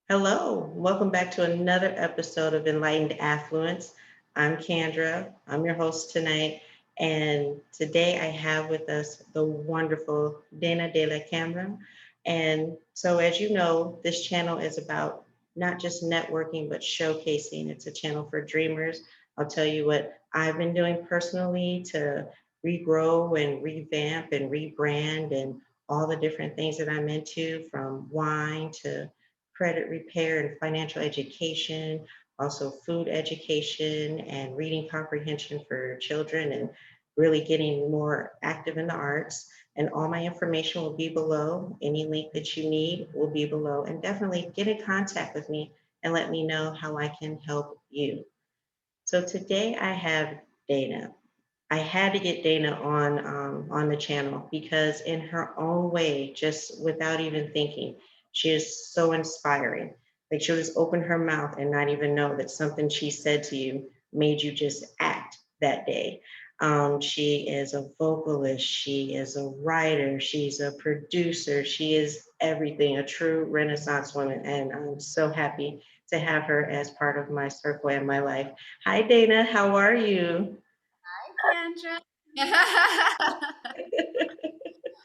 Hello, welcome back to another episode of Enlightened Affluence. I'm Kendra, I'm your host tonight, and today I have with us the wonderful Dana Dellacamera. And so, as you know, this channel is about not just networking, but showcasing. It's a channel for dreamers. I'll tell you what I've been doing personally to regrow and revamp and rebrand and all the different things that I'm into, from wine to credit repair and financial education, also food education and reading comprehension for children, and really getting more active in the arts. And all my information will be below. Any link that you need will be below. And definitely get in contact with me and let me know how I can help you. So today I have Dana. I had to get Dana on the channel because in her own way, just without even thinking, she is so inspiring. Like she'll just open her mouth and not even know that something she said to you made you just act that day. She is a vocalist, she is a writer, she's a producer, she is everything, a true Renaissance woman. And I'm so happy to have her as part of my circle and my life. Hi, Dana, how are you? Kendra.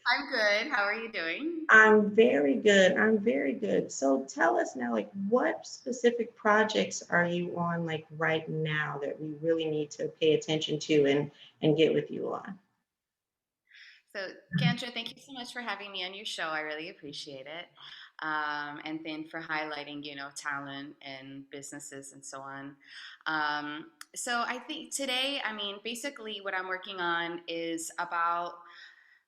I'm good. How are you doing? I'm very good. I'm very good. So tell us now, like, what specific projects are you on, like, right now that we really need to pay attention to and get with you on? So, Kendra, thank you so much for having me on your show. I really appreciate it. And then for highlighting, talent and businesses and so on. So I think today, basically what I'm working on is about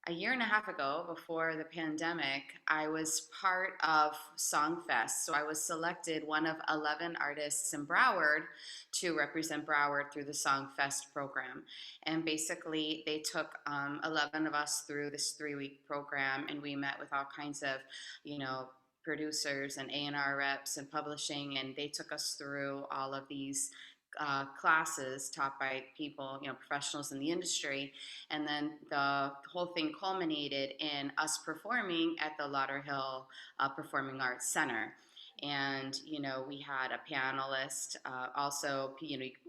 a year and a half ago, before the pandemic, I was part of Songfest. So I was selected one of 11 artists in Broward to represent Broward through the Songfest program. And basically, they took 11 of us through this 3-week program, and we met with all kinds of, you know, producers and A&R reps and publishing, and they took us through all of these classes taught by people, professionals in the industry. And then the whole thing culminated in us performing at the Lauderhill Performing Arts Center. And we had a panelist. Also,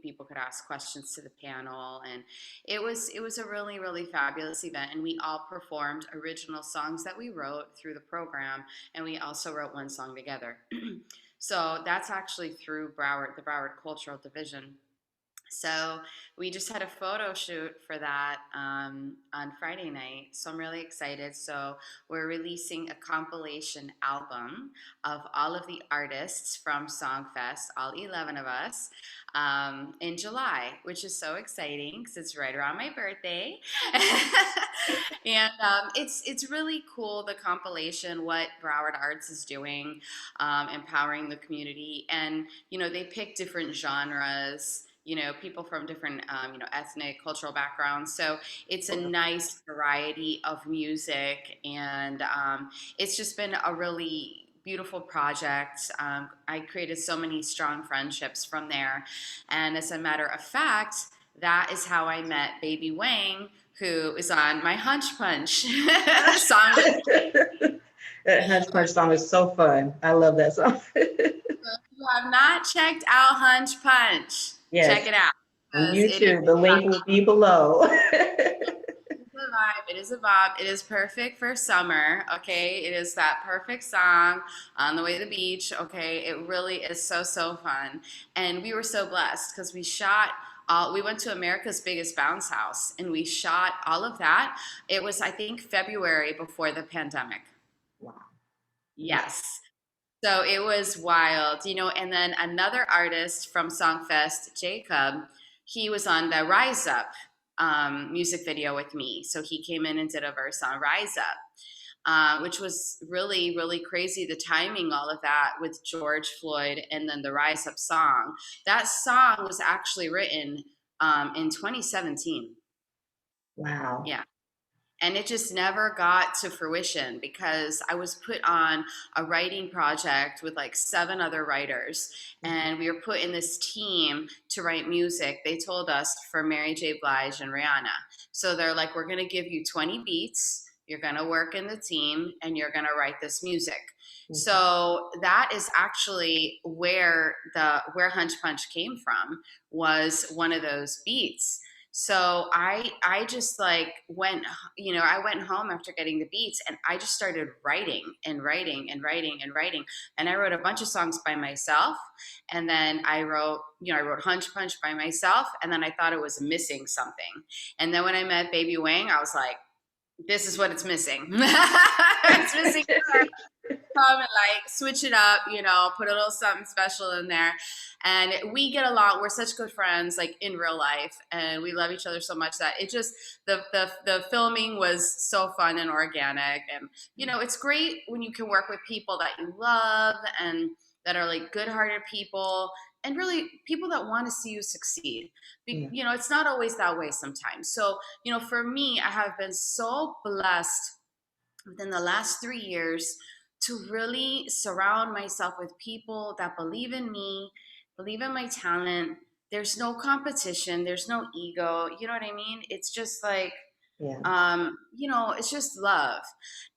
people could ask questions to the panel, and it was a really really fabulous event. And we all performed original songs that we wrote through the program, and we also wrote one song together. So that's actually through Broward, the Broward Cultural Division. So we just had a photo shoot for that on Friday night. So I'm really excited. So we're releasing a compilation album of all of the artists from Songfest, all 11 of us, in July, which is so exciting because it's right around my birthday. And it's really cool, the compilation, what Broward Arts is doing, empowering the community. And, they pick different genres, people from different, ethnic, cultural backgrounds. So it's a nice variety of music, and it's just been a really beautiful project. I created so many strong friendships from there, and as a matter of fact, that is how I met Baby Wang, who is on my Hunch Punch song. That Hunch Punch song is so fun. I love that song. If you have not checked out Hunch Punch, check Yes, it out on because it is YouTube. The link will be below. a vibe. It is a vibe. It is perfect for summer. Okay, it is that perfect song on the way to the beach. Okay, it really is so so fun, and we were so blessed because we shot. We went to America's Biggest Bounce House and we shot all of that. It was, I think, February before the pandemic. Wow. Yes. So it was wild, and then another artist from Songfest, Jacob, he was on the Rise Up music video with me. So he came in and did a verse on Rise Up, which was really, really crazy. The timing, all of that with George Floyd and then the Rise Up song. That song was actually written in 2017. Wow. Yeah. And it just never got to fruition because I was put on a writing project with like 7 other writers, Mhm. and we were put in this team to write music. They told us for Mary J. Blige and Rihanna. So they're like, we're going to give you 20 beats. you're going to work in the team, and you're going to write this music. Mhm. So that is actually where Hunch Punch came from, was one of those beats. So I just like went, I went home after getting the beats, and I just started writing and writing and writing and writing. And I wrote a bunch of songs by myself. And then I wrote Hunch Punch by myself. And then I thought it was missing something. And then when I met Baby Wang, I was like, this is what it's missing. It's missing her. Come and like switch it up, put a little something special in there. And we get along. We're such good friends, like in real life, and we love each other so much that it just the filming was so fun and organic. And it's great when you can work with people that you love and that are like good-hearted people and really people that want to see you succeed. Yeah. It's not always that way sometimes. So, for me, I have been so blessed within the last 3 years to really surround myself with people that believe in me, believe in my talent. There's no competition, there's no ego. You know what I mean? It's just like, Yeah. it's just love.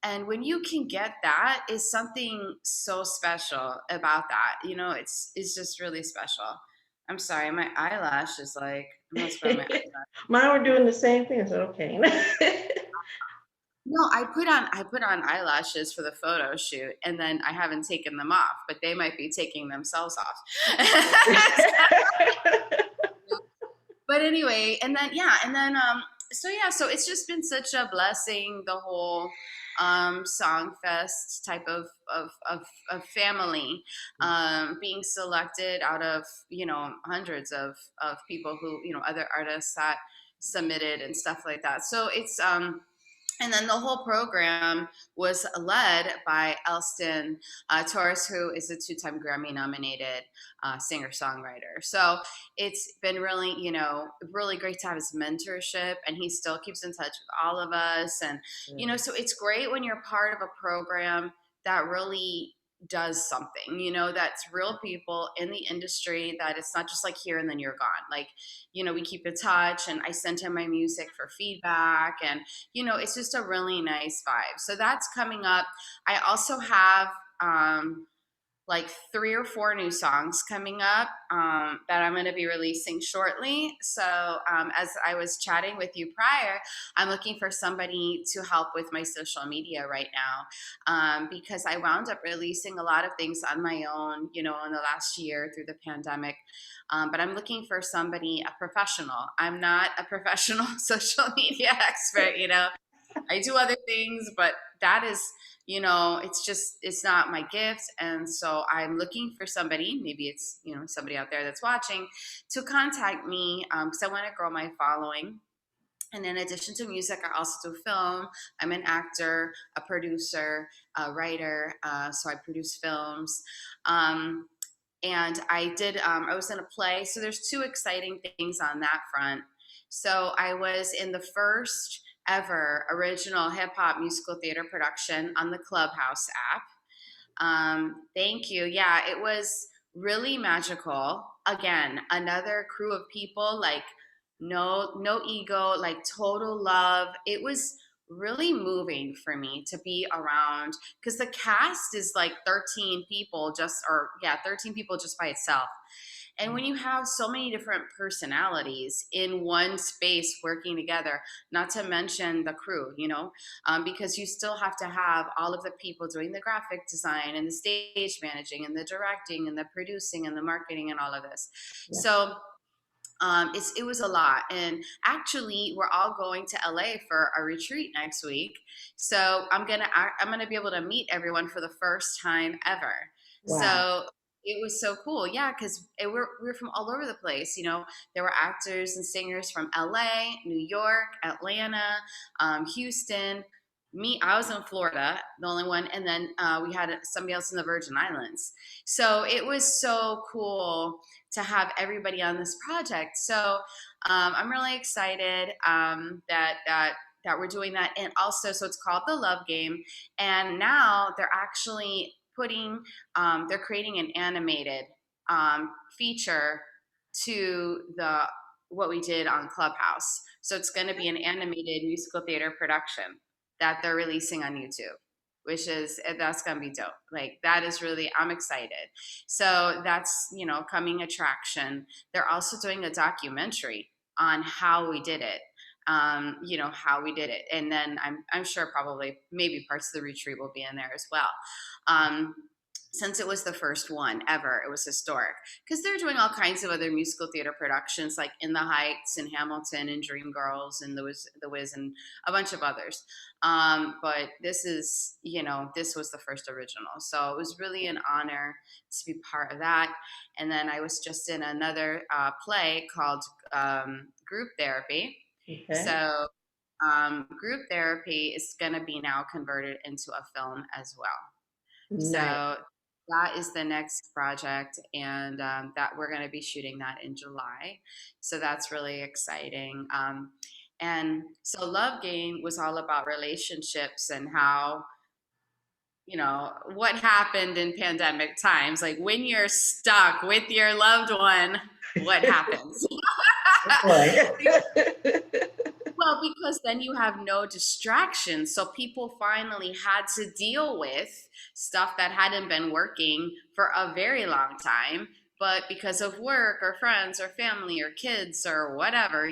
And when you can get that, is something so special about that. It's just really special. I'm sorry, my eyelash is like, I'm not supposed to my Mine were doing the same thing. So okay. No, I put on eyelashes for the photo shoot, and then I haven't taken them off, but they might be taking themselves off. But anyway, and then yeah, and then so yeah, so it's just been such a blessing, the whole Songfest type of family, being selected out of hundreds of people who other artists that submitted and stuff like that. So it's and then the whole program was led by Elston Torres, who is a two-time Grammy-nominated singer-songwriter. So it's been really, really great to have his mentorship, and he still keeps in touch with all of us. And, so it's great when you're part of a program that really does something, that's real people in the industry, that it's not just like here and then you're gone. Like, we keep in touch, and I send him my music for feedback, and it's just a really nice vibe. So that's coming up. I also have like 3 or 4 new songs coming up that I'm going to be releasing shortly. So, as I was chatting with you prior, I'm looking for somebody to help with my social media right now, because I wound up releasing a lot of things on my own, in the last year through the pandemic. But I'm looking for somebody, a professional. I'm not a professional social media expert. I do other things, but that is, it's not my gift. And so I'm looking for somebody, maybe it's, somebody out there that's watching, to contact me, because I want to grow my following. And in addition to music, I also do film. I'm an actor, a producer, a writer. So I produce films. And I was in a play. So there's 2 exciting things on that front. So I was in the first ever original hip hop musical theater production on the Clubhouse app. Thank you. Yeah, it was really magical. Again, another crew of people, like no ego, like total love. It was really moving for me to be around, because the cast is like 13 people, 13 people just by itself. And when you have so many different personalities in one space working together, not to mention the crew, because you still have to have all of the people doing the graphic design and the stage managing and the directing and the producing and the marketing and all of this. Yeah. So it was a lot. And actually, we're all going to LA for a retreat next week. So I'm gonna be able to meet everyone for the first time ever. Wow. So it was so cool, yeah, because we're from all over the place. There were actors and singers from LA, New York, Atlanta, Houston. I was in Florida, the only one, and then we had somebody else in the Virgin Islands. So it was so cool to have everybody on this project. So I'm really excited that we're doing that. And also, so it's called The Love Game. And now they're actually they're creating an animated feature to what we did on Clubhouse. So it's going to be an animated musical theater production. that they're releasing on YouTube, which is that's gonna be dope. Like that is really I'm excited. So that's coming attraction. They're also doing a documentary on how we did it. How we did it, and then I'm sure probably maybe parts of the retreat will be in there as well. Um, since it was the first one ever, it was historic because they're doing all kinds of other musical theater productions like In the Heights and Hamilton and Dreamgirls and the Wiz and a bunch of others. But this was the first original, so it was really an honor to be part of that. And then I was just in another play called Group Therapy. Okay. So Group Therapy is going to be now converted into a film as well. Nice. So that is the next project, and that we're going to be shooting that in July. So that's really exciting. And so Love Game was all about relationships and how what happened in pandemic times. Like when you're stuck with your loved one, what happens? Right. Well, because then you have no distractions. So people finally had to deal with stuff that hadn't been working for a very long time. But because of work or friends or family or kids or whatever,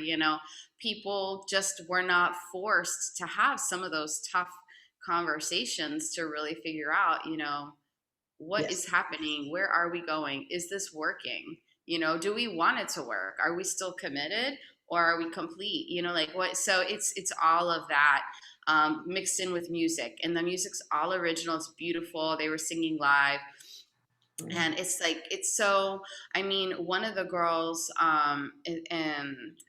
people just were not forced to have some of those tough conversations to really figure out, what is Yes. happening? Where are we going? Is this working? Do we want it to work? Are we still committed or are we complete? Like what? So it's all of that mixed in with music, and the music's all original. It's beautiful. They were singing live, Mm. and it's like it's so. I mean, one of the girls, and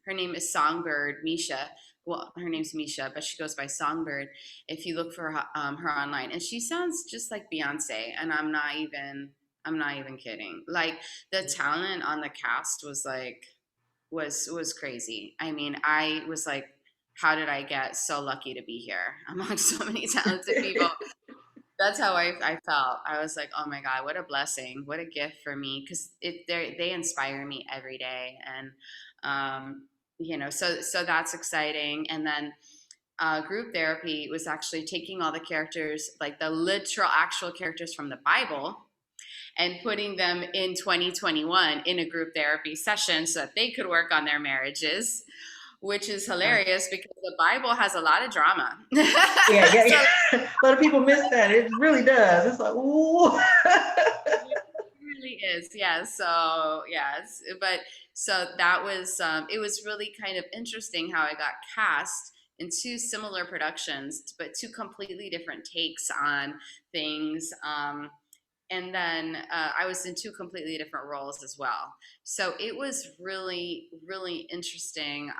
her name is Songbird Misha. Well, her name's Misha, but she goes by Songbird. If you look for her online, and she sounds just like Beyonce, and I'm not even kidding. Like the talent on the cast was like was crazy. I mean, I was like, how did I get so lucky to be here among so many talented people? That's how I felt. I was like, oh my God, what a blessing, what a gift for me, because they inspire me every day, and so that's exciting. And then group therapy was actually taking all the characters, like the literal actual characters from the Bible, and putting them in 2021 in a group therapy session so that they could work on their marriages, which is Uh, hilarious because the Bible has a lot of drama. yeah, yeah, So yeah. A lot of people miss that. It really does. It's like, ooh. it really is, yeah. So yes, but so that was it was really kind of interesting how I got cast in two similar productions, but two completely different takes on things. And then I was in two completely different roles as well. So it was really, really interesting.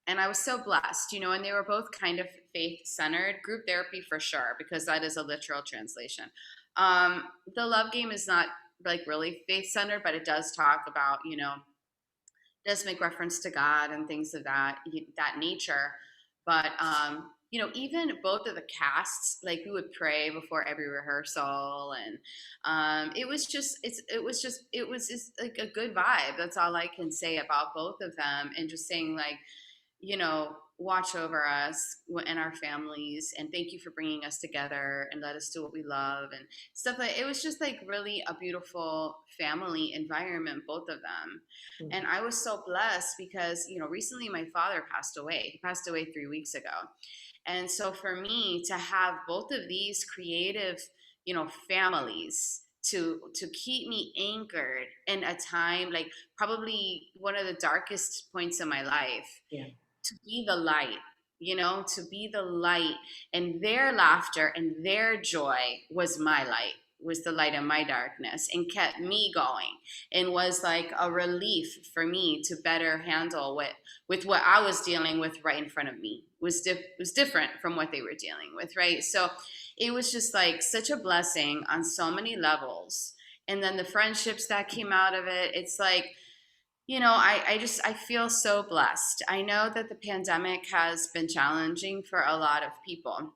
And I was so blessed, and they were both kind of faith centered. Group therapy for sure, because that is a literal translation. The Love Game is not like really faith centered, but it does talk about, does make reference to God and things of that nature. But even both of the casts, like we would pray before every rehearsal, and it was just like a good vibe. That's all I can say about both of them, and just saying like, watch over us and our families, and thank you for bringing us together and let us do what we love and stuff. Like it was just like really a beautiful family environment, both of them. And I was so blessed because recently my father passed away. He passed away 3 weeks ago, and so for me to have both of these creative families to keep me anchored in a time like probably one of the darkest points in my life, Yeah. to be the light, to be the light. And their laughter and their joy was my light, was the light in my darkness, and kept me going, and was like a relief for me to better handle with what I was dealing with right in front of me. Was different from what they were dealing with, right? So it was just like such a blessing on so many levels. And then the friendships that came out of it, it's like, I feel so blessed. I know that the pandemic has been challenging for a lot of people.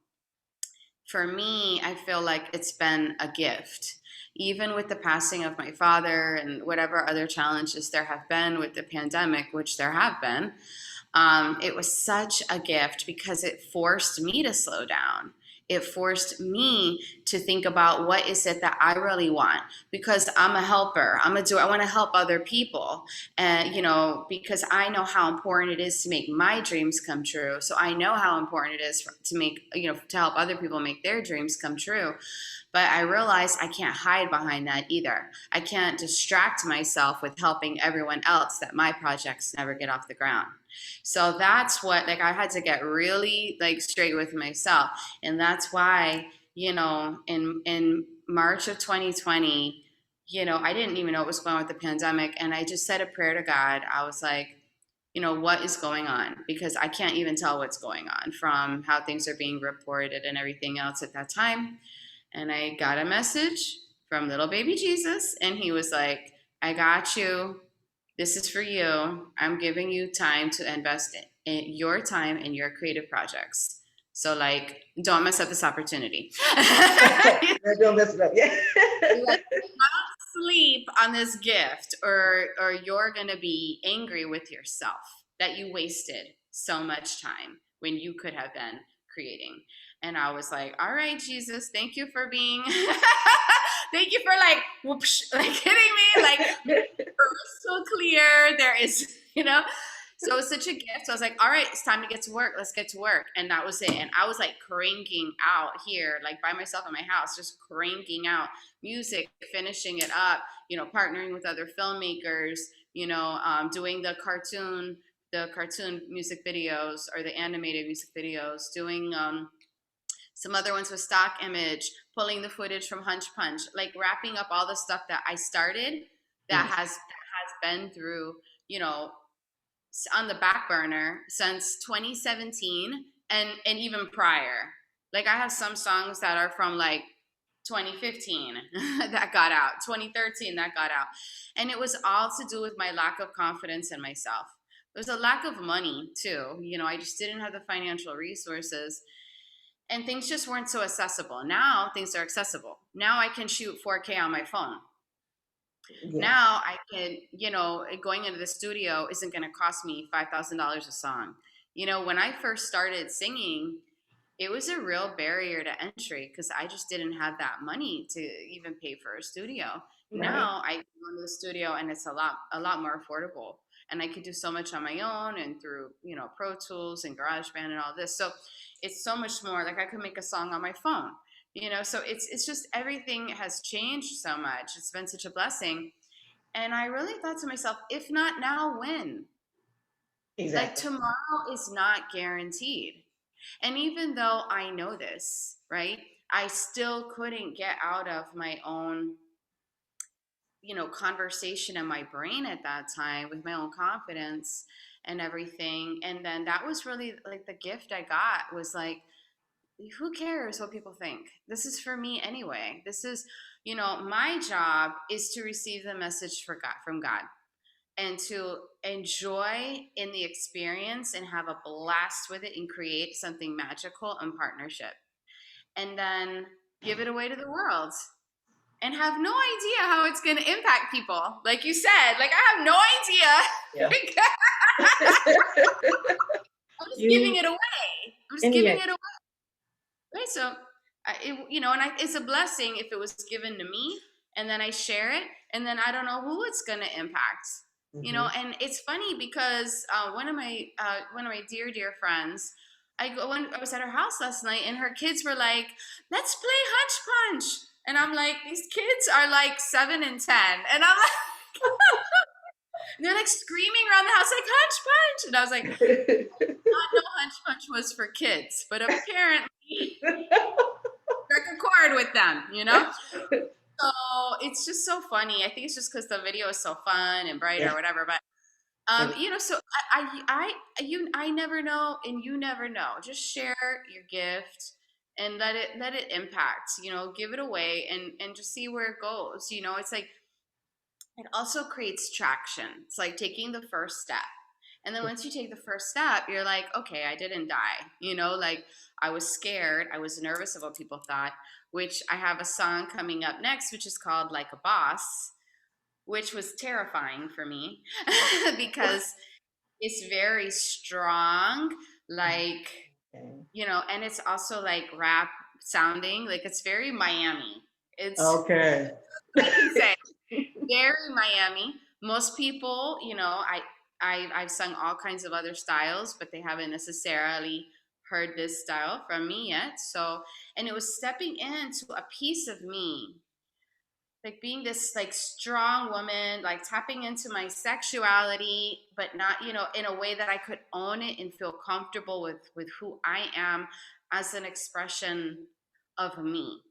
For me, I feel like it's been a gift. Even with the passing of my father and whatever other challenges there have been with the pandemic, which there have been, It was such a gift because it forced me to slow down. It forced me to think about what is it that I really want, because I'm a helper. I'm a doer. I want to help other people. And, because I know how important it is to make my dreams come true. So I know how important it is to make, to help other people make their dreams come true. But I realized I can't hide behind that either. I can't distract myself with helping everyone else that my projects never get off the ground. So that's what, like, I had to get really like straight with myself. And that's why, in March of 2020, I didn't even know what was going on with the pandemic. And I just said a prayer to God. I was like, what is going on? Because I can't even tell what's going on from how things are being reported and everything else at that time. And I got a message from little baby Jesus, and he was like, I got you. This is for you. I'm giving you time to invest in your time in your creative projects. So, like, don't mess up this opportunity. Don't mess it up. Yeah. Like, sleep on this gift, or you're going to be angry with yourself that you wasted so much time when you could have been creating. And I was like, all right, Jesus, thank you for being thank you for like whoosh, like hitting me like so clear. There is, so it's such a gift. So I was like, all right, it's time to get to work. Let's get to work. And that was it. And I was like cranking out here, like by myself in my house, just cranking out music, finishing it up, partnering with other filmmakers, doing the cartoon music videos, or the animated music videos, doing some other ones with stock image, pulling the footage from Hunch Punch, like wrapping up all the stuff that I started that has been through, on the back burner since 2017 and even prior. Like, I have some songs that are from like 2015 that got out, 2013 that got out. And it was all to do with my lack of confidence in myself. There was a lack of money too. I just didn't have the financial resources, and things just weren't so accessible. Now things are accessible. Now I can shoot 4K on my phone. Yeah. Now I can, going into the studio isn't going to cost me $5,000 a song. When I first started singing, it was a real barrier to entry because I just didn't have that money to even pay for a studio. Right. Now I go into the studio and it's a lot more affordable, and I could do so much on my own and through, Pro Tools and GarageBand and all this. So it's so much more, like I could make a song on my phone. So it's just, everything has changed so much. It's been such a blessing. And I really thought to myself, if not now, when? Like, Exactly. tomorrow is not guaranteed. And even though I know this, right, I still couldn't get out of my own, conversation in my brain at that time with my own confidence and everything. And then that was really like the gift I got, was like, who cares what people think? This is for me anyway. This is, my job is to receive the message from God, and to enjoy in the experience and have a blast with it and create something magical in partnership, and then give it away to the world and have no idea how it's going to impact people. Like you said, like, I have no idea. Yeah. I'm just giving it away. I'm just giving it away. Right. So, it's a blessing if it was given to me, and then I share it, and then I don't know who it's going to impact. And it's funny because one of my dear friends, I was at her house last night, and her kids were like, "Let's play Hunch Punch," and I'm like, these kids are like 7 and 10, and I'm like, they're like screaming around the house like Hunch Punch, and I was like, I did not know Hunch Punch was for kids, but apparently struck a chord with them. So it's just so funny. I think it's just because the video is so fun and bright, or whatever. But so I never know, and you never know. Just share your gift and let it impact. Give it away, and just see where it goes. It's like, it also creates traction. It's like taking the first step. And then once you take the first step, you're like, okay, I didn't die. Like, I was scared. I was nervous of what people thought, which I have a song coming up next, which is called Like a Boss, which was terrifying for me because it's very strong, like, Okay. and it's also like rap sounding, like it's very Miami. It's Okay. I can say very Miami. Most people, I've sung all kinds of other styles, but they haven't necessarily heard this style from me yet. So, and it was stepping into a piece of me, like being this like strong woman, like tapping into my sexuality, but not, in a way that I could own it and feel comfortable with who I am as an expression of me,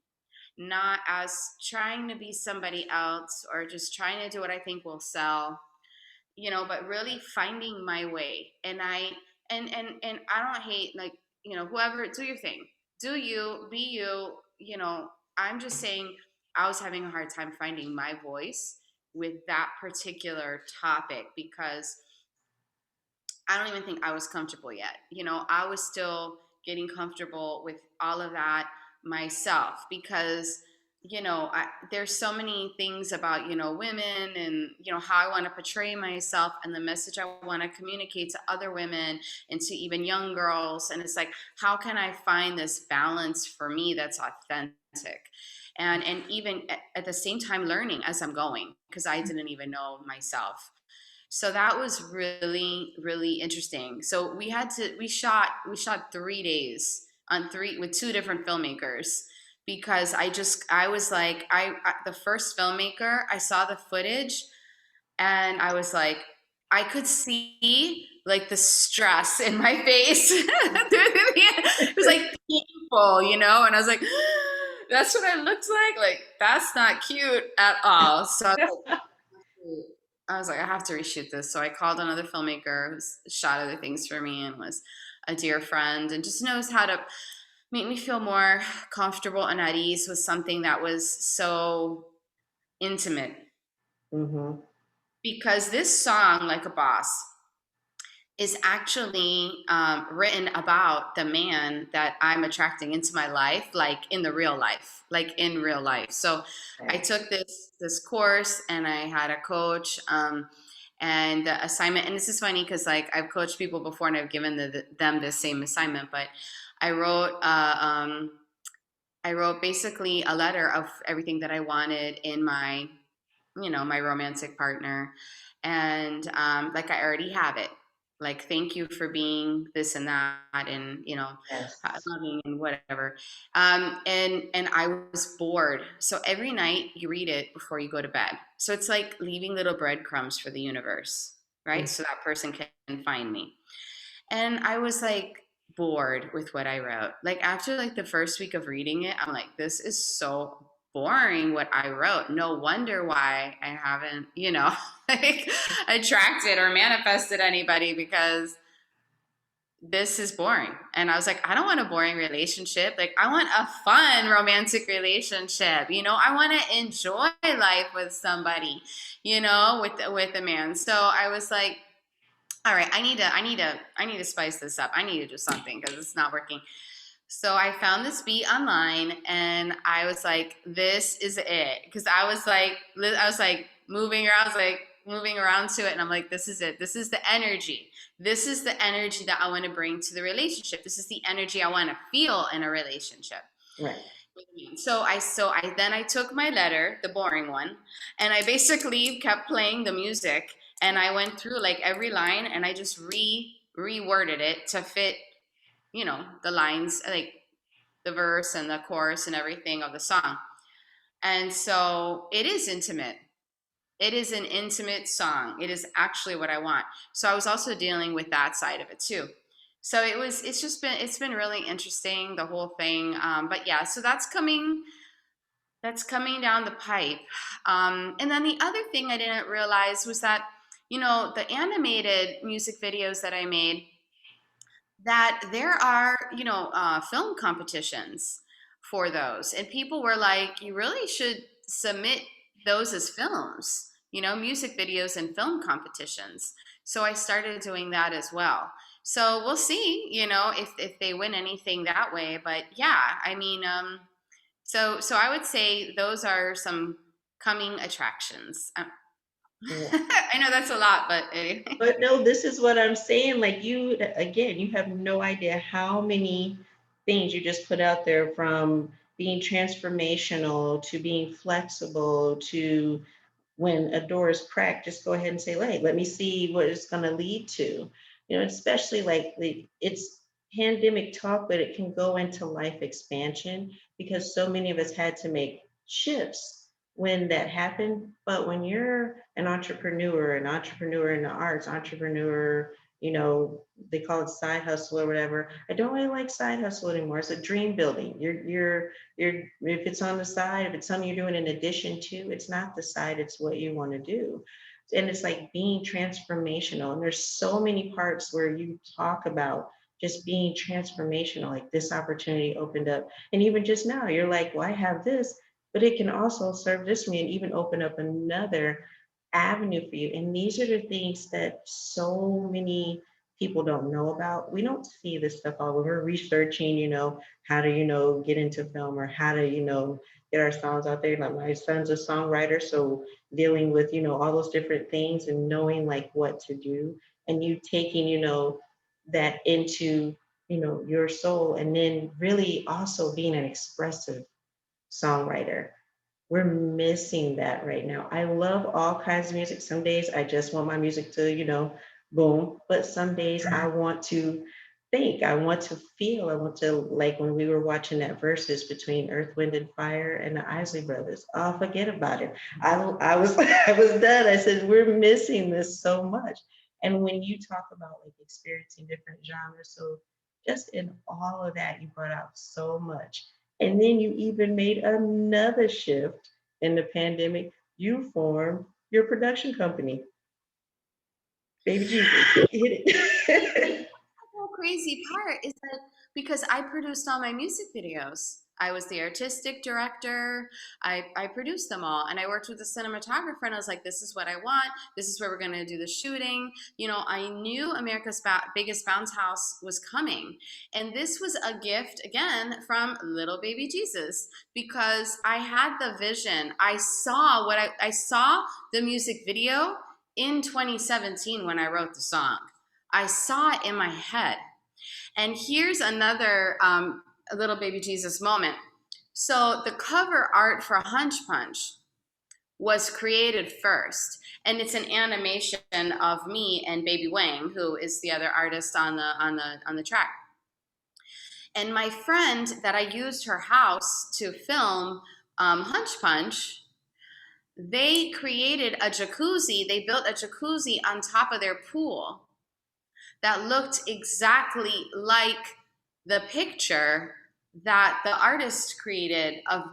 not as trying to be somebody else or just trying to do what I think will sell, but really finding my way. And I don't hate, like, whoever, do your thing, do you, be you, I'm just saying I was having a hard time finding my voice with that particular topic because I don't even think I was comfortable yet. I was still getting comfortable with all of that myself because, there's so many things about, women and, how I want to portray myself and the message I want to communicate to other women and to even young girls. And it's like, how can I find this balance for me that's authentic? And even at the same time learning as I'm going because I didn't even know myself. So that was really really interesting. So we shot 3 days on three with two different filmmakers because I was like the first filmmaker, I saw the footage and I was like, I could see like the stress in my face. It was like painful, and I was like, that's what it looks like. Like that's not cute at all. So I have to reshoot this. So I called another filmmaker who's shot other things for me and was a dear friend and just knows how to make me feel more comfortable and at ease with something that was so intimate. Mm-hmm. Because this song, Like a Boss, is actually written about the man that I'm attracting into my life, like in the real life, like in real life. So I Okay. took this course, and I had a coach, and the assignment. And this is funny because like I've coached people before, and I've given them the same assignment. But I wrote I wrote basically a letter of everything that I wanted in my romantic partner. And like I already have it. Like, thank you for being this and that, and Yes. loving and whatever. And I was bored. So every night you read it before you go to bed. So it's like leaving little breadcrumbs for the universe, right? So that person can find me. And I was like bored with what I wrote. Like after like the first week of reading it, I'm like, this is so boring what I wrote. No wonder why I haven't, like attracted or manifested anybody because this is boring. And I was like, I don't want a boring relationship. Like I want a fun romantic relationship. I want to enjoy life with somebody, with a man. So I was like, all right, I need to spice this up. I need to do something because it's not working. So I found this beat online and I was like, this is it. Because I was like moving around, I was like moving around to it, and I'm like, this is it. This is the energy. This is the energy that I want to bring to the relationship. This is the energy I want to feel in a relationship. Right. So I took my letter, the boring one, and I basically kept playing the music, and I went through like every line and I just reworded it to fit, the lines, like the verse and the chorus and everything of the song. And so it is intimate. It is an intimate song. It is actually what I want. So I was also dealing with that side of it too. So it's been really interesting, the whole thing. But yeah, so that's coming down the pipe. And then the other thing I didn't realize was that, the animated music videos that I made, that there are, film competitions for those. And people were like, you really should submit those as films, music videos and film competitions. So I started doing that as well. So we'll see, if they win anything that way. But yeah, I mean, so I would say those are some coming attractions. I know that's a lot, but anyway. But no, this is what I'm saying. Like you, again, you have no idea how many things you just put out there, from being transformational to being flexible to when a door is cracked, just go ahead and say, hey, let me see what it's going to lead to. You know, especially like it's pandemic talk, but it can go into life expansion because so many of us had to make shifts when that happened. But when you're an entrepreneur in the arts, entrepreneur, you know, they call it side hustle or whatever. I don't really like side hustle anymore. It's a dream building. You're if it's on the side, if it's something you're doing in addition to, it's not the side, it's what you want to do. And it's like being transformational. And there's so many parts where you talk about just being transformational, like this opportunity opened up. And even just now, you're like, well, I have this, but it can also serve this me and even open up another avenue for you. And these are the things that so many people don't know about. We don't see this stuff all when we're researching, you know, how to, you know, get into film or how to, you know, get our songs out there. Like my son's a songwriter, so dealing with, you know, all those different things and knowing like what to do, and you taking, you know, that into, you know, your soul, and then really also being an expressive songwriter. We're missing that right now. I love all kinds of music. Some days I just want my music to, you know, boom. But some days I want to think, I want to feel, I want to, like when we were watching that verses between Earth, Wind, and Fire and the Isley Brothers. Oh, forget about it. I was I was done. I said, we're missing this so much. And when you talk about like experiencing different genres, so just in all of that, you brought out so much. And then you even made another shift in the pandemic. You formed your production company, Baby Jesus. Hit it. The whole crazy part is that because I produced all my music videos. I was the artistic director. I produced them all. And I worked with a cinematographer and I was like, this is what I want. This is where we're going to do the shooting. You know, I knew America's Biggest Bounce House was coming. And this was a gift, again, from little baby Jesus, because I had the vision. I saw I saw the music video in 2017 when I wrote the song. I saw it in my head. And here's another little baby Jesus moment. So the cover art for Hunch Punch was created first, and it's an animation of me and Baby Wang, who is the other artist on the track. And my friend that I used her house to film Hunch Punch, they created a jacuzzi. They built a jacuzzi on top of their pool that looked exactly like the picture that the artist created of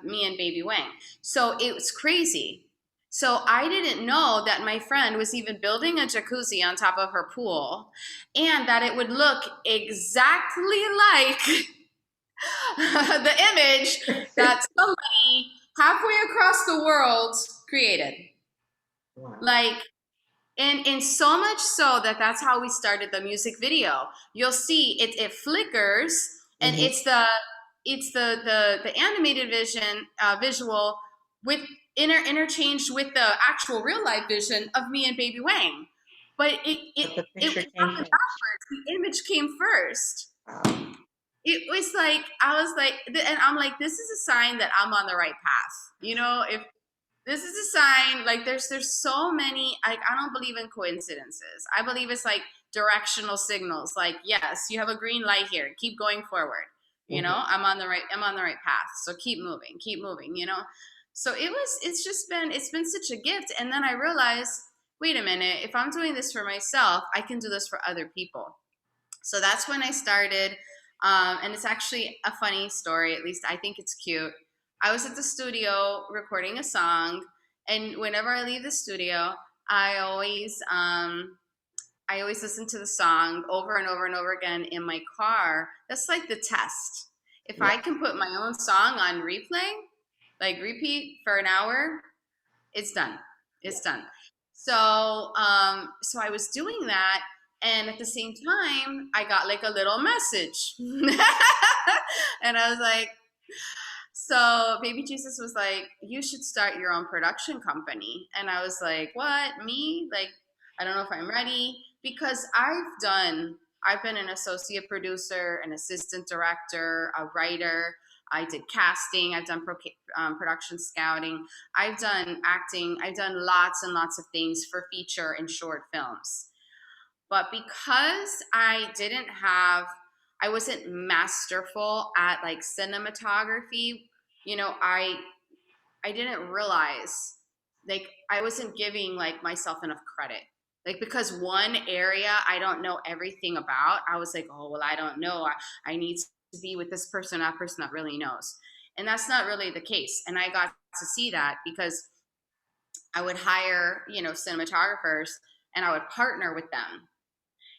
me and Baby Wang. So it was crazy. So I didn't know that my friend was even building a jacuzzi on top of her pool and that it would look exactly like the image that somebody halfway across the world created. Wow. Like, and so much so that that's how we started the music video. You'll see it flickers, and Mm-hmm. it's the animated visual with interchanged with the actual real life vision of me and Baby Wang. But But the it picture came happened first. backwards. The image came first. Wow. It was like I was like, and I'm like, this is a sign that I'm on the right path. You know, if this is a sign, like there's so many, I don't believe in coincidences. I believe it's like directional signals, like, yes, you have a green light here, keep going forward. You know, Mm-hmm. I'm on the right path, so keep moving, you know. So it's been such a gift. And then I realized, wait a minute, if I'm doing this for myself, I can do this for other people. So that's when I started. And it's actually a funny story, at least I think it's cute. I was at the studio recording a song, and whenever I leave the studio, I always um, I always listen to the song over and over and over again in my car. That's like the test. If Yeah. I can put my own song on replay, like repeat for an hour, it's done. Yeah. It's done. So, so I was doing that, and at the same time, I got like a little message, and I was like, So Baby Jesus was like, "You should start your own production company." And I was like, "What? Me? Like, I don't know if I'm ready." Because I've been an associate producer, an assistant director, a writer. I did casting. I've done production scouting. I've done acting. I've done lots and lots of things for feature and short films. But because I wasn't masterful at like cinematography, you know, I didn't realize, like, I wasn't giving like myself enough credit. Like, because one area I don't know everything about, I was like, oh well, I don't know. I need to be with this person, that person that really knows. And that's not really the case. And I got to see that because I would hire, cinematographers, and I would partner with them,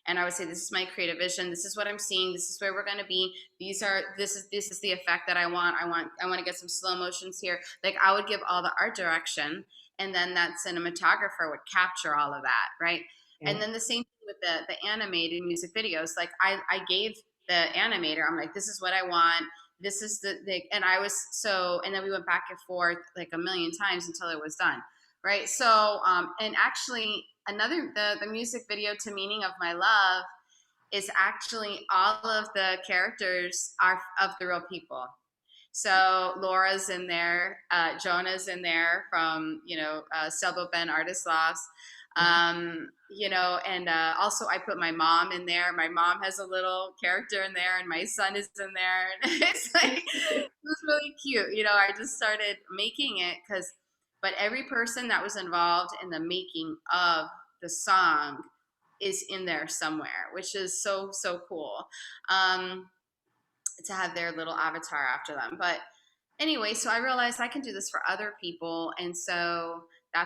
and I would say, this is my creative vision, this is what I'm seeing, this is where we're going to be, this is the effect that I want to get some slow motions here. Like, I would give all the art direction, and then that cinematographer would capture all of that, right? And Okay. then the same thing with the animated music videos. Like, I gave the animator, I'm like, this is what I want, this is and I was so, and then we went back and forth like a million times until it was done, right? So and actually, the music video to Meaning of My Love is actually all of the characters are of the real people. So Laura's in there, Jonah's in there from, Selbo Ben Artist Loss. And also I put my mom in there. My mom has a little character in there, and my son is in there. And it's like, it was really cute. I just started making it but every person that was involved in the making of the song is in there somewhere, which is so, so cool. To have their little avatar after them. But anyway, so I realized I can do this for other people. And so I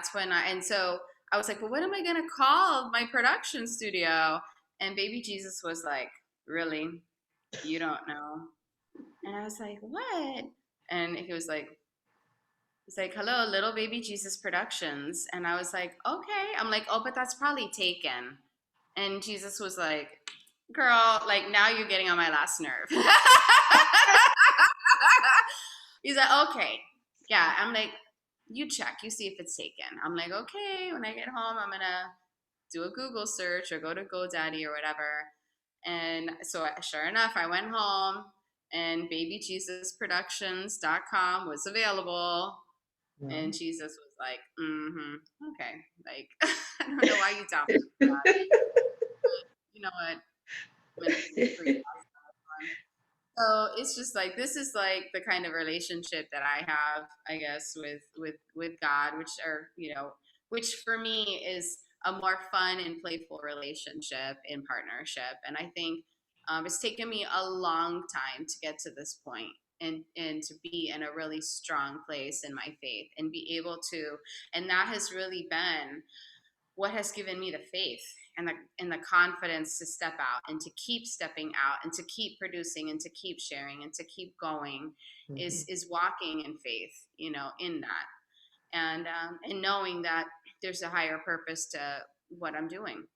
was like, well, what am I going to call my production studio? And Baby Jesus was like, really? You don't know? And I was like, what? And he's like, hello, Little Baby Jesus Productions. And I was like, okay. I'm like, oh, but that's probably taken. And Jesus was like, girl, like, now you're getting on my last nerve. He's like, okay, yeah. I'm like, you check, you see if it's taken. I'm like, okay, when I get home, I'm gonna do a Google search or go to GoDaddy or whatever. And so, sure enough, I went home, and babyjesusproductions.com was available. And Well. Jesus was like, okay. Like, I don't know why you doubted that. You know what? I'm gonna give you free. So it's just like, this is like the kind of relationship that I have, I guess, with God, which for me is a more fun and playful relationship in partnership. And I think it's taken me a long time to get to this point, and to be in a really strong place in my faith, and be able to, and that has really been what has given me the faith and the confidence to step out and to keep stepping out and to keep producing and to keep sharing and to keep going, Mhm. is walking in faith, in that, and knowing that there's a higher purpose to what I'm doing,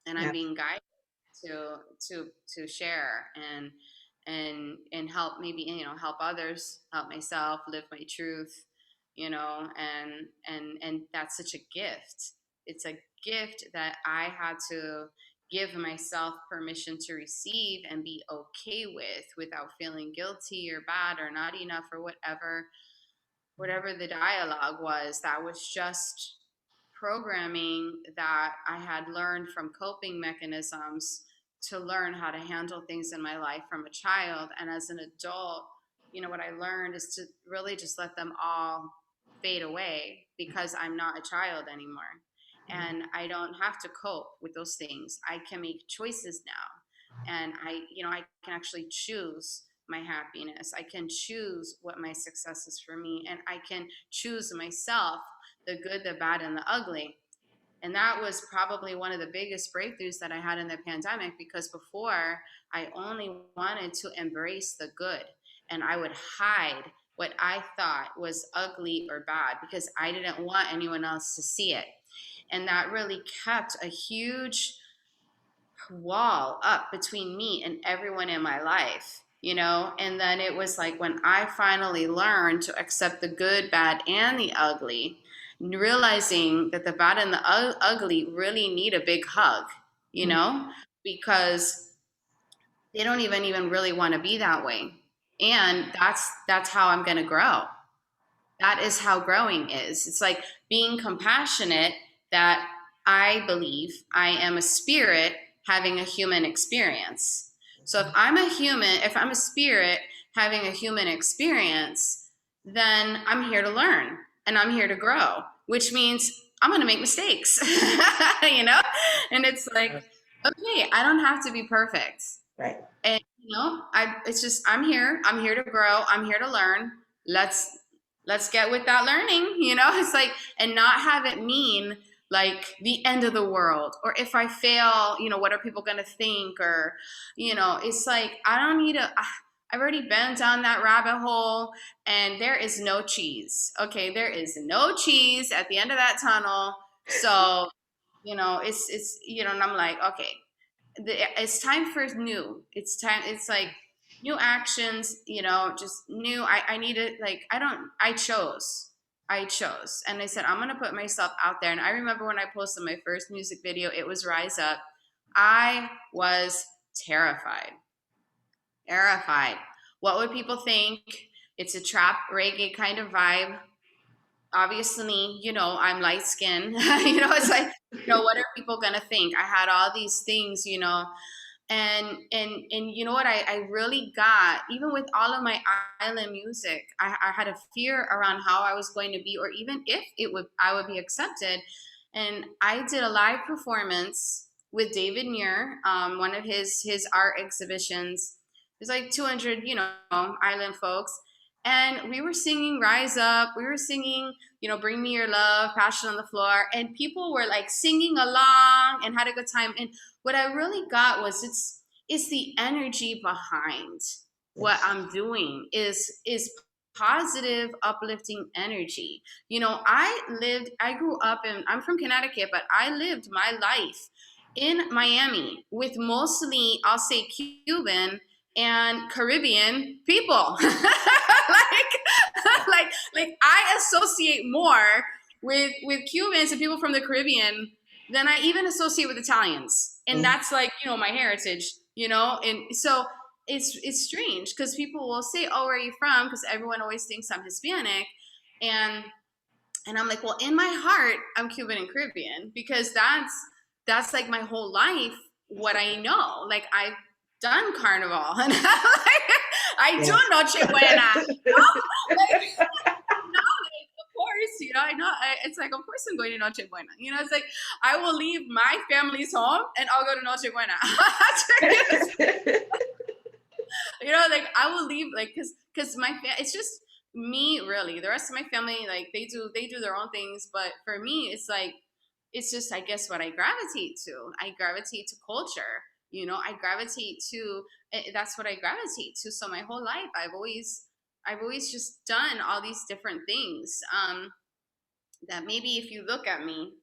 and I'm Yeah. being guided to to share and help, maybe, help others, help myself live my truth, and that's such a gift. It's a gift that I had to give myself permission to receive and be okay with, without feeling guilty or bad or not enough, or whatever the dialogue was. That was just programming that I had learned from coping mechanisms to learn how to handle things in my life from a child. And as an adult, what I learned is to really just let them all fade away, because I'm not a child anymore. And I don't have to cope with those things. I can make choices now. And I can actually choose my happiness. I can choose what my success is for me. And I can choose myself, the good, the bad, and the ugly. And that was probably one of the biggest breakthroughs that I had in the pandemic, because before, I only wanted to embrace the good, and I would hide what I thought was ugly or bad because I didn't want anyone else to see it. And that really kept a huge wall up between me and everyone in my life. And then it was like when I finally learned to accept the good, bad, and the ugly, realizing that the bad and the ugly really need a big hug, you Mm. know, because they don't even really want to be that way. And that's how I'm going to grow. That is how growing is. It's like being compassionate, that I believe I am a spirit having a human experience. So if I'm a spirit having a human experience, then I'm here to learn and I'm here to grow, which means I'm going to make mistakes, you know? And it's like, okay, I don't have to be perfect. Right. And it's just I'm here to grow, I'm here to learn. Let's get with that learning. It's like, and not have it mean like the end of the world, or if I fail, what are people going to think, or it's like I don't need to. I've already been down that rabbit hole, and there is no cheese. Okay, there is no cheese at the end of that tunnel. So and I'm like, okay, it's time for new. It's time. It's like new actions. Just new. I need it. Like I don't. I chose, and I said I'm gonna put myself out there. And I remember when I posted my first music video, it was Rise Up. I was terrified. Terrified. What would people think? It's a trap reggae kind of vibe. Obviously, I'm light skinned. It's like, what are people gonna think? I had all these things, and you know what I really got, even with all of my island music, I had a fear around how I was going to be, or even if I would be accepted. And I did a live performance with David Muir, one of his art exhibitions. There's like 200 island folks, and we were singing Rise Up, we were singing Bring Me Your Love, Passion on the Floor, and people were like singing along and had a good time. And what I really got was it's the energy behind what Yes. I'm doing is positive, uplifting energy. I grew up I'm from Connecticut, but I lived my life in Miami with mostly, I'll say, Cuban and Caribbean people. Like I associate more with Cubans and people from the Caribbean than I even associate with Italians. And Mm. that's like, my heritage, and so it's strange because people will say, "Oh, where are you from?" Because everyone always thinks I'm Hispanic, and I'm like, well, in my heart, I'm Cuban and Caribbean, because that's like my whole life. What I know, like I've done Carnival, and I do Yes. Noche Buena, like, of course, I know. It's like, of course, I'm going to Noche Buena. It's like I will leave my family's home and I'll go to Noche Buena. Like I will leave, like, because it's just me, really. The rest of my family, like, they do their own things, but for me, it's like, it's just, I guess, what I gravitate to. I gravitate to culture. I gravitate to that's what I gravitate to. So my whole life, I've always just done all these different things. That maybe if you look at me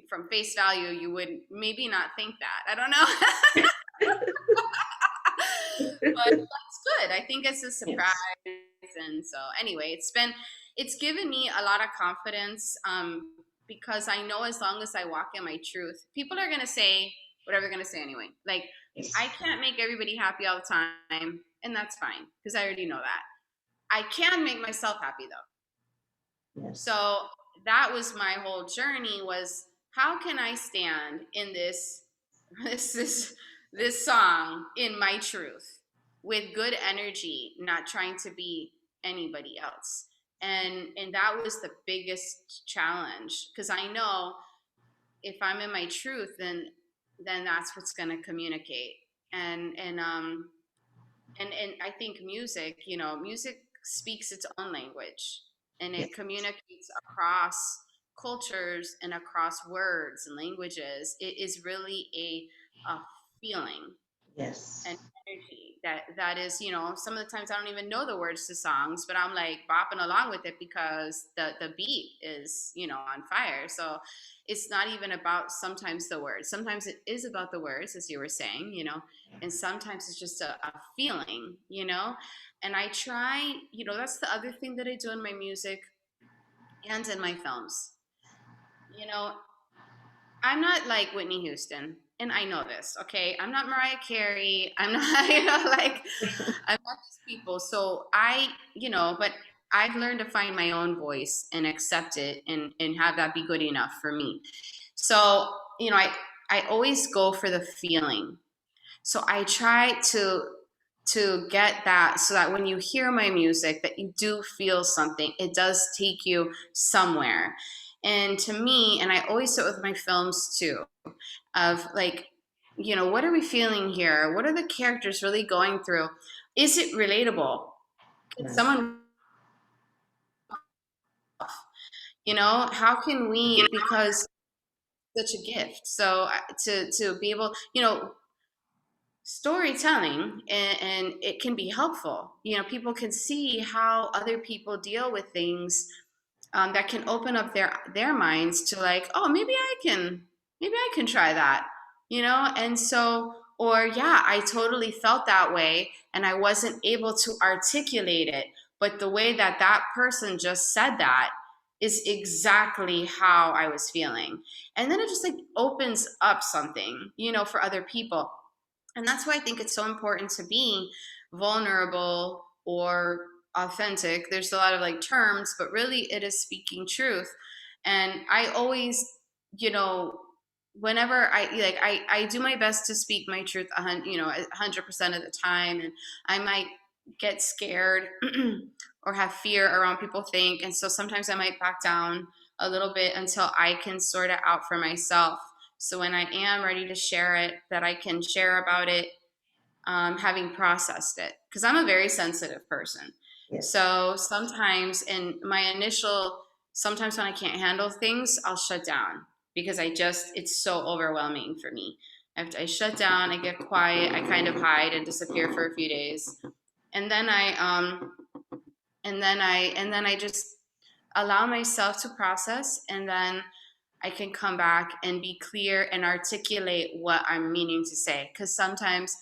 from face value, you would maybe not think that. I don't know. But that's good. I think it's a surprise. Yes. And so anyway, it's given me a lot of confidence, because I know as long as I walk in my truth, people are going to say whatever they're going to say anyway. Like, I Yes. can't make everybody happy all the time, and that's fine because I already know that. I can make myself happy though. Yes. So that was my whole journey, was how can I stand in this this this this song in my truth with good energy, not trying to be anybody else. And that was the biggest challenge, because I know if I'm in my truth, then that's what's going to communicate. And I think music speaks its own language, and Yes. it communicates across cultures and across words and languages. It is really a feeling, an Yes. energy. that is, some of the times I don't even know the words to songs, but I'm like bopping along with it because the beat is, on fire. So it's not even about sometimes the words. Sometimes it is about the words, as you were saying, and sometimes it's just a feeling, and I try, that's the other thing that I do in my music and in my films. You know, I'm not like Whitney Houston, and I know this, okay? I'm not Mariah Carey. I'm not, like, I'm not these people. So but I've learned to find my own voice and accept it and have that be good enough for me. So, I always go for the feeling. So I try to get that so that when you hear my music that you do feel something. It does take you somewhere. And to me, and I always do it with my films too, of like, what are we feeling here? What are the characters really going through? Is it relatable? Can Right. someone, how can we, because such a gift. So to be able, storytelling, and it can be helpful. People can see how other people deal with things, that can open up their minds to like, oh, maybe I can try that, and so, or yeah, I totally felt that way and I wasn't able to articulate it, but the way that that person just said that is exactly how I was feeling. And then it just like opens up something, for other people. And that's why I think it's so important to be vulnerable or authentic. There's a lot of like terms, but really it is speaking truth. And I always, you know, whenever I do my best to speak my truth, 100% of the time. And I might get scared or have fear around people think. And so sometimes I might back down a little bit until I can sort it out for myself. So when I am ready to share it, that I can share about it, having processed it, because I'm a very sensitive person. Yes. So sometimes in my initial, sometimes when I can't handle things, I'll shut down because it's so overwhelming for me. I shut down, I get quiet, I kind of hide and disappear for a few days, and then I just allow myself to process, and then I can come back and be clear and articulate what I'm meaning to say. Because sometimes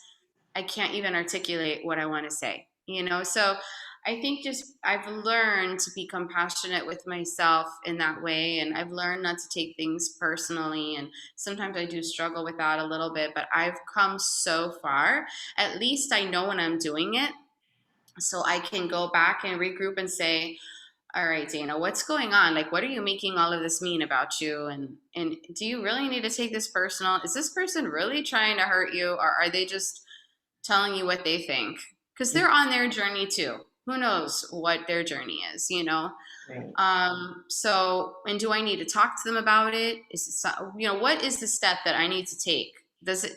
I can't even articulate what I want to say, So I think just I've learned to be compassionate with myself in that way. And I've learned not to take things personally. And sometimes I do struggle with that a little bit, but I've come so far. At least I know when I'm doing it. So I can go back and regroup and say, all right, Dana, what's going on? Like, what are you making all of this mean about you? And do you really need to take this personal? Is this person really trying to hurt you, or are they just telling you what they think? Because they're on their journey too. Who knows what their journey is? Right. So, and do I need to talk to them about it? What is the step that I need to take?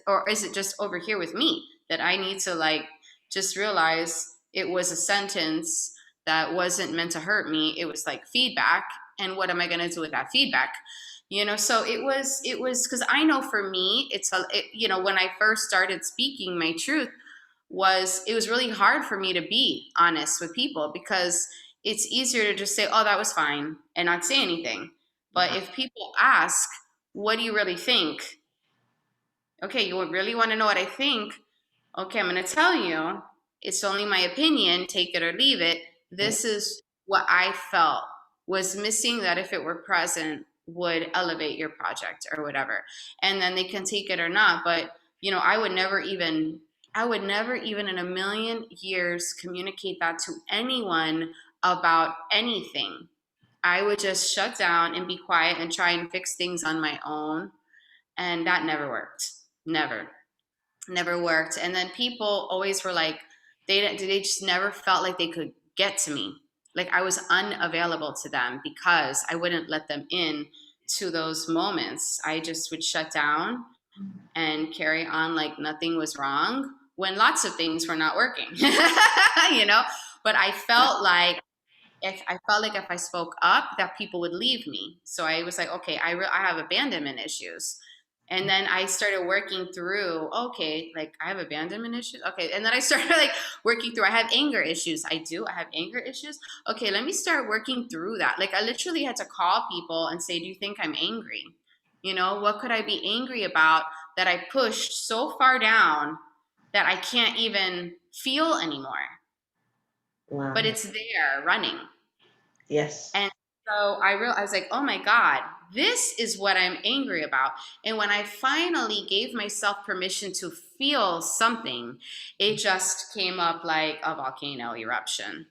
Or is it just over here with me that I need to like just realize it was a sentence that wasn't meant to hurt me? It was like feedback. And what am I going to do with that feedback? So it was because I know for me, when I first started speaking my truth, it was really hard for me to be honest with people, because it's easier to just say, oh, that was fine, and not say anything. But if people ask, what do you really think? Okay, you really want to know what I think? Okay, I'm going to tell you. It's only my opinion, take it or leave it. Right. This is what I felt was missing, that if it were present would elevate your project or whatever. And then they can take it or not. But, I would never even in a million years communicate that to anyone about anything. I would just shut down and be quiet and try and fix things on my own. And that never worked. Never worked. And then people always were like, they just never felt like they could get to me. Like I was unavailable to them because I wouldn't let them in to those moments. I just would shut down and carry on like nothing was wrong when lots of things were not working. you know but I felt like if I spoke up, that people would leave me. So I was like, okay, I have abandonment issues. And then I started working through, okay, like I have abandonment issues. Okay. And then I started like working through, I have anger issues. I have anger issues. Okay, let me start working through that. Like I literally had to call people and say, do you think I'm angry? You know, what could I be angry about that I pushed so far down that I can't even feel anymore? But Wow. it's there running. Yes. And so I was like, oh my God, this is what I'm angry about. And when I finally gave myself permission to feel something, it just came up like a volcano eruption.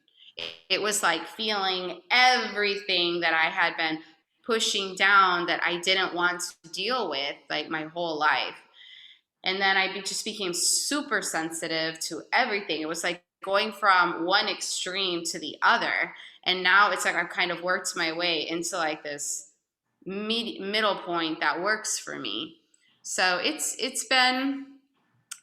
It was like feeling everything that I had been pushing down that I didn't want to deal with like my whole life. And then just became super sensitive to everything. It was like going from one extreme to the other. And now it's like I've kind of worked my way into like this middle point that works for me. So it's been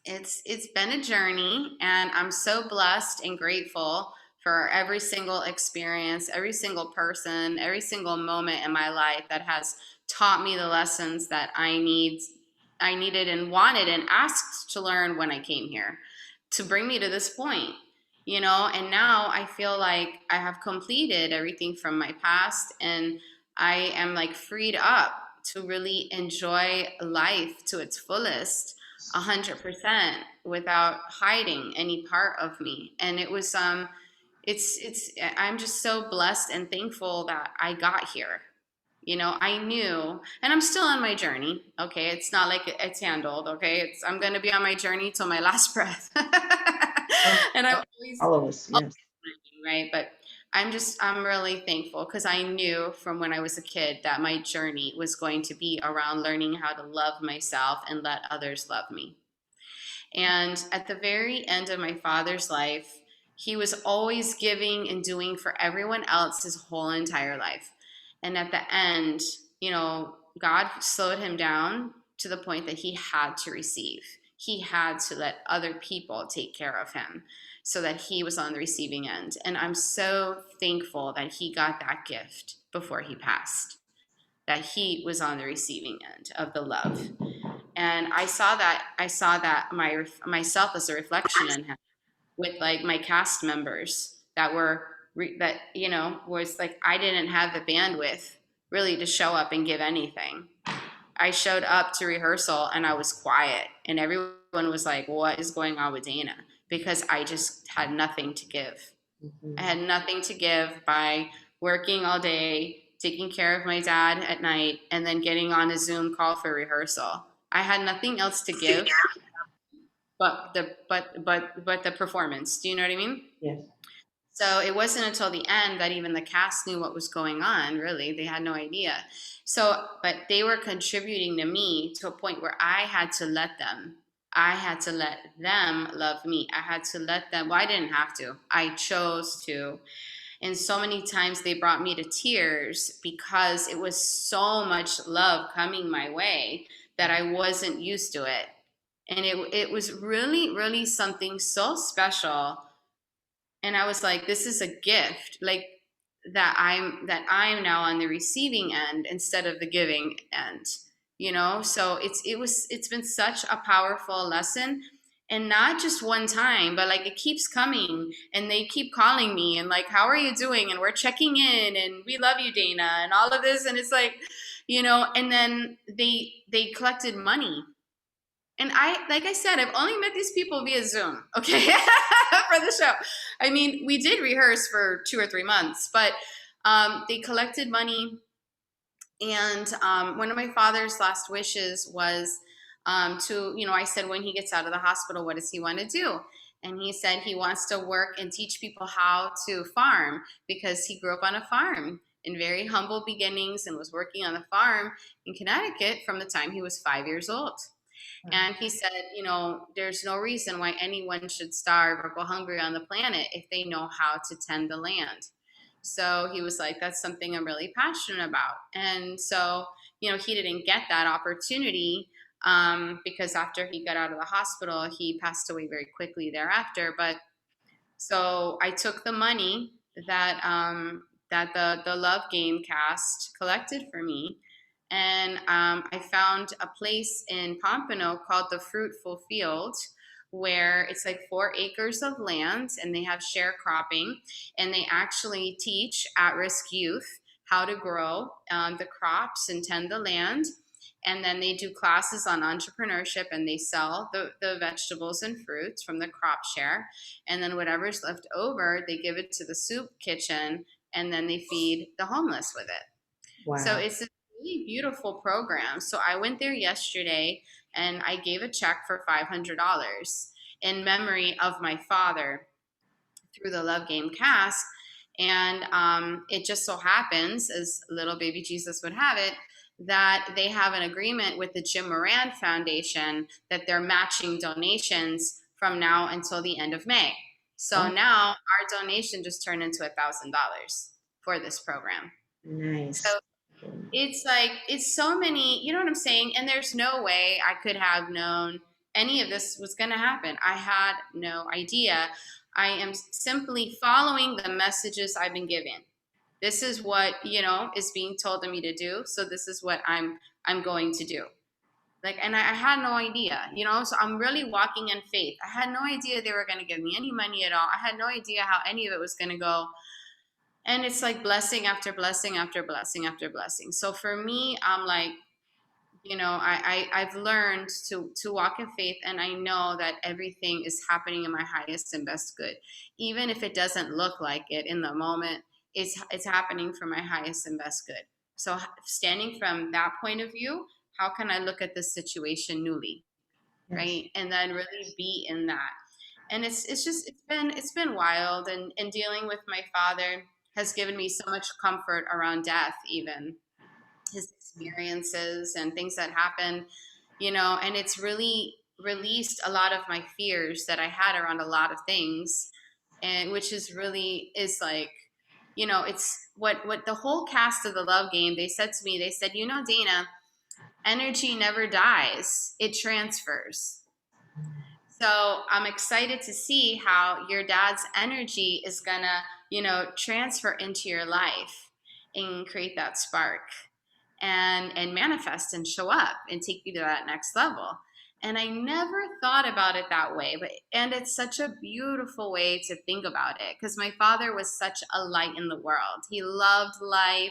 a journey, and I'm so blessed and grateful for every single experience, every single person, every single moment in my life that has taught me the lessons that I needed and wanted and asked to learn when I came here to bring me to this point. You know, and now I feel like I have completed everything from my past, and I am like freed up to really enjoy life to its fullest 100% without hiding any part of me. And it was it's I'm just so blessed and thankful that I got here. You know, I knew, and I'm still on my journey. Okay, it's not like it's handled. Okay, it's I'm gonna be on my journey till my last breath. Oh, And I always all of us. Yes. right, but I'm really thankful because I knew from when I was a kid that my journey was going to be around learning how to love myself and let others love me. And at the very end of my father's life, he was always giving and doing for everyone else his whole entire life. And at the end, you know, God slowed him down to the point that he had to receive. He had to let other people take care of him so that he was on the receiving end. And I'm so thankful that he got that gift before he passed, that he was on the receiving end of the love. And I saw that myself as a reflection in him with like my cast members that were that you know was like I didn't have the bandwidth really to show up and give anything. I showed up to rehearsal and I was quiet, and everyone was like, what is going on with Dana? Because I just had nothing to give. I Mhm. had nothing to give by working all day, taking care of my dad at night, and then getting on a Zoom call for rehearsal. I had nothing else to give but the performance. Do you know what I mean? Yes. So it wasn't until the end that even the cast knew what was going on, really. They had no idea. So, but they were contributing to me to a point where I had to let them. I had to let them love me. I had to let them, well, I didn't have to. I chose to. And so many times they brought me to tears because it was so much love coming my way that I wasn't used to it. And it was really, really something so special. And I was like, this is a gift. Like that I'm now on the receiving end instead of the giving end, you know? So it's been such a powerful lesson, and not just one time, but like it keeps coming, and they keep calling me and like, how are you doing? And we're checking in, and we love you, Dana, and all of this. And it's like, you know, and then they collected money. And like I said, I've only met these people via Zoom, okay, for the show. I mean, we did rehearse for 2 or 3 months, but they collected money. And one of my father's last wishes was to, you know, I said, when he gets out of the hospital, what does he want to do? And he said he wants to work and teach people how to farm because he grew up on a farm in very humble beginnings and was working on the farm in Connecticut from the time he was 5 years old. And he said, you know, there's no reason why anyone should starve or go hungry on the planet if they know how to tend the land. So he was like, that's something I'm really passionate about. And so, you know, he didn't get that opportunity because after he got out of the hospital, he passed away very quickly thereafter. But so I took the money that that the Love Game cast collected for me, And I found a place in Pompano called the Fruitful Field, where it's like 4 acres of land and they have sharecropping, and they actually teach at-risk youth how to grow the crops and tend the land. And then they do classes on entrepreneurship, and they sell the vegetables and fruits from the crop share. And then whatever's left over, they give it to the soup kitchen, and then they feed the homeless with it. So Wow. it's a really beautiful program. So I went there yesterday and I gave a check for $500 in memory of my father through the Love Game cast. And it just so happens, as little baby Jesus would have it, that they have an agreement with the Jim Moran Foundation that they're matching donations from now until the end of May. So Oh, now our donation just turned into $1,000 for this program. So nice. it's like it's so many, you know what I'm saying? And there's no way I could have known any of this was going to happen. I had no idea. I am simply following the messages I've been given. This is what, is being told to me to do, so this is what I'm going to do. Like, and I had no idea, so I'm really walking in faith. I had no idea they were going to give me any money at all. I had no idea how any of it was going to go, and it's like blessing after blessing after blessing after blessing. So for me, I'm like, I've learned to walk in faith, and I know that everything is happening in my highest and best good, even if it doesn't look like it in the moment. It's happening for my highest and best good. So standing from that point of view, how can I look at this situation newly, Yes. right? And then really be in that. And it's been wild, and dealing with my father has given me so much comfort around death, even his experiences and things that happened, and it's really released a lot of my fears that I had around a lot of things, and which is like, it's what the whole cast of the Love Game, they said to me, they said, Dana, energy never dies, it transfers. So I'm excited to see how your dad's energy is gonna, transfer into your life and create that spark and manifest and show up and take you to that next level. And I never thought about it that way, and it's such a beautiful way to think about it, because my father was such a light in the world. He loved life.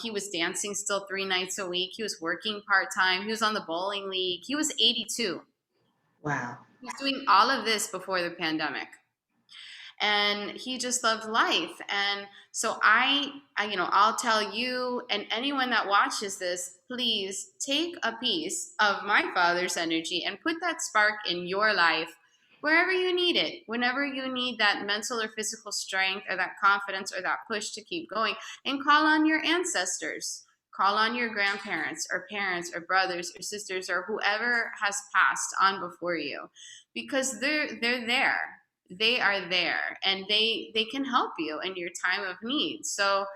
He was dancing still 3 nights a week. He was working part time. He was on the bowling league. He was 82. Wow. He was doing all of this before the pandemic, and he just loved life. And so I'll tell you and anyone that watches this, please take a piece of my father's energy and put that spark in your life wherever you need it, whenever you need that mental or physical strength or that confidence or that push to keep going. And call on your ancestors, call on your grandparents or parents or brothers or sisters or whoever has passed on before you, because they're there, they are there, and they can help you in your time of need. So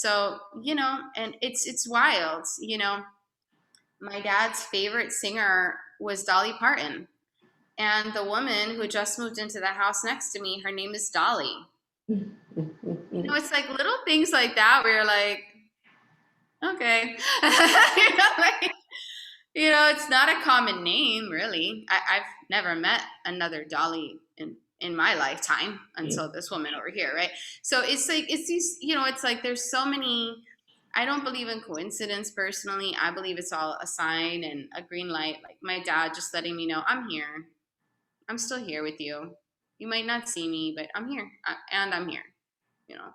and it's wild. My dad's favorite singer was Dolly Parton, and the woman who just moved into the house next to me, her name is Dolly. It's like little things like that where you're like, okay. Like, it's not a common name, really. I've never met another Dolly in my lifetime until this woman over here, right? So it's like it's these, it's like there's so many. I don't believe in coincidence personally. I believe it's all a sign and a green light. Like my dad just letting me know, I'm here. I'm still here with you. You might not see me, but I'm here, and I'm here. You know,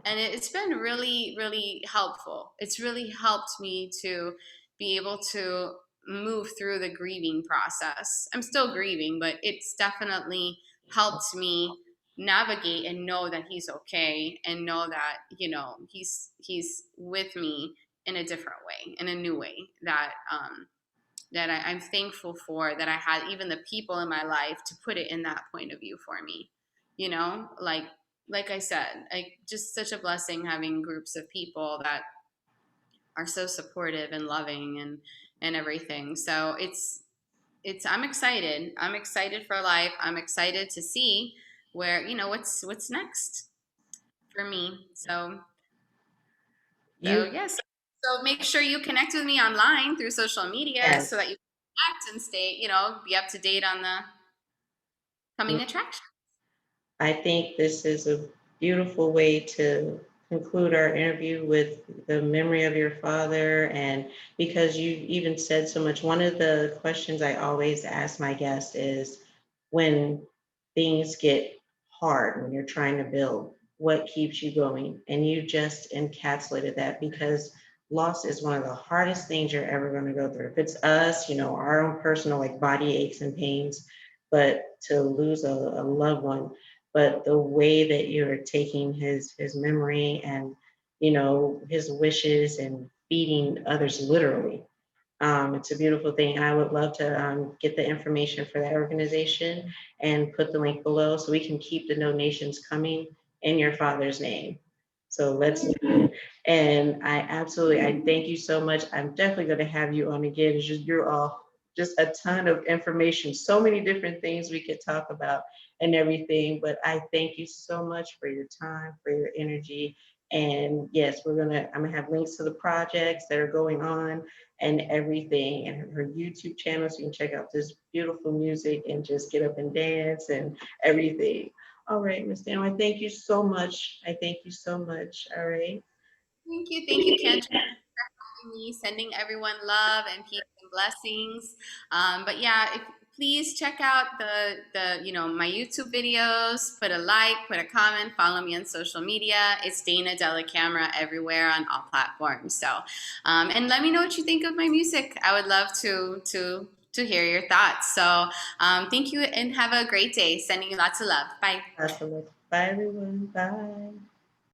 and it's been really, really helpful. It's really helped me to be able to move through the grieving process. I'm still grieving, but it's definitely helped me navigate and know that he's okay, and know that he's with me in a different way, in a new way, that I'm thankful for, that I had even the people in my life to put it in that point of view for me. Like I said, like just such a blessing having groups of people that are so supportive and loving and everything. So it's I'm excited. I'm excited for life. I'm excited to see where what's next for me. So You yes. So make sure you connect with me online through social media so Yes. that you can connect and stay, be up to date on the coming attraction. I think this is a beautiful way to conclude our interview with the memory of your father. And because you even said so much, one of the questions I always ask my guests is when things get hard, when you're trying to build, what keeps you going? And you just encapsulated that because loss is one of the hardest things you're ever going to go through. If it's us, our own personal like body aches and pains, but to lose a loved one, but the way that you're taking his memory and his wishes and feeding others literally, it's a beautiful thing, and I would love to get the information for that organization and put the link below so we can keep the donations coming in your father's name. So let's do it. And I thank you so much. I'm definitely going to have you on again. You're all just a ton of information, so many different things we could talk about and everything. But I thank you so much for your time, for your energy. And yes, I'm gonna have links to the projects that are going on and everything, and her YouTube channel, so you can check out this beautiful music and just get up and dance and everything. All right, Miss Dano, I thank you so much. I thank you so much. All right. Thank you, Kendra, me, sending everyone love and peace and blessings. But yeah, please check out the my YouTube videos. Put a like, put a comment, follow me on social media. It's Dana Dellacamera everywhere on all platforms. So, and let me know what you think of my music. I would love to hear your thoughts. So, thank you and have a great day. Sending you lots of love. Bye. Bye, everyone. Bye.